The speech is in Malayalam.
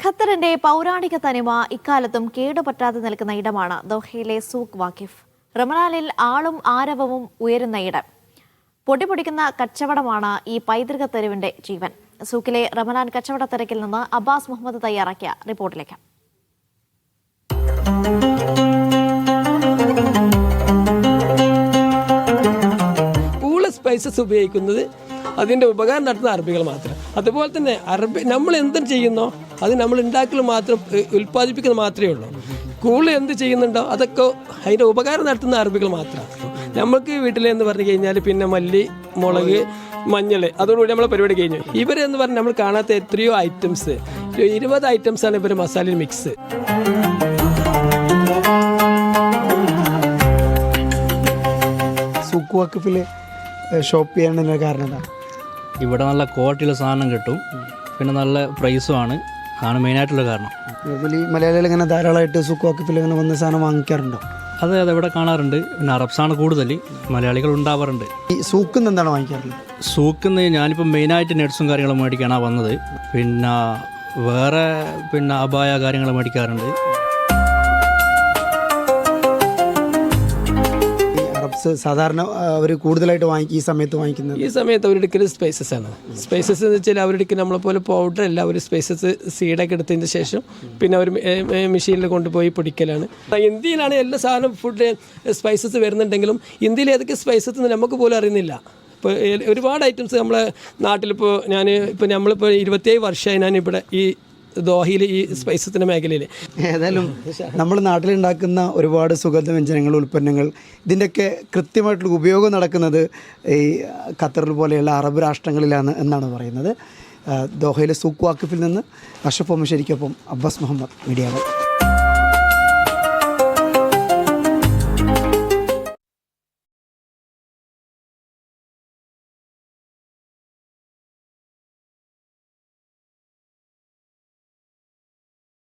ഖത്തറിന്റെ പൗരാണിക തനിമ ഇക്കാലത്തും കേടുപറ്റാതെ നിൽക്കുന്ന ഇടമാണ് ദോഹയിലെ സൂഖ് വാക്കിഫ്. റമദാനിൽ ആളും ആരവവും ഉയരുന്ന ഇടം. പൊടിപൊടിക്കുന്ന കച്ചവടമാണ് ഈ പൈതൃക തെരുവിന്റെ ജീവൻ. സൂക്കിലെ റമദാൻ കച്ചവട തിരക്കിൽ നിന്ന് അബ്ബാസ് മുഹമ്മദ് തയ്യാറാക്കിയ റിപ്പോർട്ടിലേക്ക്. സ്പൈസസ് ഉപയോഗിക്കുന്നത് അതിൻ്റെ ഉപകാരം നടത്തുന്ന അറബികൾ മാത്രം. അതുപോലെ തന്നെ നമ്മൾ എന്തും ചെയ്യുന്നോ അത് നമ്മൾ ഉണ്ടാക്കൽ മാത്രം ഉൽപ്പാദിപ്പിക്കുന്നത് മാത്രമേ ഉള്ളൂ. കൂടുതൽ എന്ത് ചെയ്യുന്നുണ്ടോ അതൊക്കെ അതിൻ്റെ ഉപകാരം നടത്തുന്ന അറബികൾ മാത്രമാണ്. നമ്മൾക്ക് വീട്ടിലെന്ന് പറഞ്ഞു കഴിഞ്ഞാൽ പിന്നെ മല്ലി, മുളക്, മഞ്ഞൾ, അതോടുകൂടി നമ്മളെ പരിപാടി കഴിഞ്ഞു. ഇവരെന്ന് പറഞ്ഞാൽ നമ്മൾ കാണാത്ത എത്രയോ ഐറ്റംസ്, 20 ഐറ്റംസാണ് ഇവർ മസാലയിൽ മിക്സ്. സൂഖ് വാക്കിഫിൽ ഷോപ്പ് ചെയ്യാനുള്ള കാരണം എന്താ? ഇവിടെ നല്ല ക്വാളിറ്റിയുള്ള സാധനം കിട്ടും, പിന്നെ നല്ല പ്രൈസുമാണ്. അതാണ് മെയിനായിട്ടുള്ള കാരണം. അതുപോലെ ഈ മലയാളികൾ ഇങ്ങനെ ധാരാളമായിട്ട് സൂഖ് വാക്കിഫിൽ ഇങ്ങനെ വന്ന സാധനം വാങ്ങിക്കാറുണ്ടോ? അതെ, ഇവിടെ കാണാറുണ്ട്. പിന്നെ അറബ്സാണ് കൂടുതൽ, മലയാളികൾ ഉണ്ടാവാറുണ്ട്. ഈ സൂക്കിൽ നിന്ന് എന്താണ് വാങ്ങിക്കാറുള്ളത്? സൂക്കിൽ നിന്ന് ഞാനിപ്പോൾ മെയിനായിട്ട് നട്സും കാര്യങ്ങളും മേടിക്കാനാണ് വന്നത്. പിന്നെ വേറെ അബായ കാര്യങ്ങൾ മേടിക്കാറുണ്ട്. സാധാരണ അവർ കൂടുതലായിട്ട് ഈ സമയത്ത് അവരെടുക്കൽ സ്പൈസസ് ആണ്. സ്പൈസസ് എന്ന് വെച്ചാൽ അവരെടുക്കുക നമ്മളെ പോലെ പൗഡർ അല്ല, അവർ സ്പൈസസ് സീഡൊക്കെ എടുത്തതിന് ശേഷം പിന്നെ അവർ മെഷീനിൽ കൊണ്ടുപോയി പൊടിക്കലാണ്. ഇന്ത്യയിലാണ് എല്ലാ സാധനം ഫുഡ് സ്പൈസസ് വരുന്നുണ്ടെങ്കിലും ഇന്ത്യയിൽ ഏതൊക്കെ സ്പൈസസ് നമുക്ക് പോലും അറിയുന്നില്ല. ഇപ്പോൾ ഒരുപാട് ഐറ്റംസ് നമ്മളെ നാട്ടിലിപ്പോൾ നമ്മളിപ്പോൾ 27 വർഷമായി ഞാനിവിടെ ഈ ദോഹയിൽ ഈ സ്പൈസസിൻ്റെ മേഖലയിൽ. ഏതായാലും നമ്മൾ നാട്ടിലുണ്ടാക്കുന്ന ഒരുപാട് സുഗന്ധവ്യഞ്ജനങ്ങൾ, ഉൽപ്പന്നങ്ങൾ, ഇതിൻ്റെയൊക്കെ കൃത്യമായിട്ടുള്ള ഉപയോഗം നടക്കുന്നത് ഈ ഖത്തർ പോലെയുള്ള അറബ് രാഷ്ട്രങ്ങളിലാണ് എന്നാണ് പറയുന്നത്. ദോഹയിലെ സൂഖ് വാക്കിഫിൽ നിന്ന് അഷ്റഫ് ഒമശ്ശേരിക്കൊപ്പം അബ്ബാസ് മുഹമ്മദ്, മീഡിയ വൺ.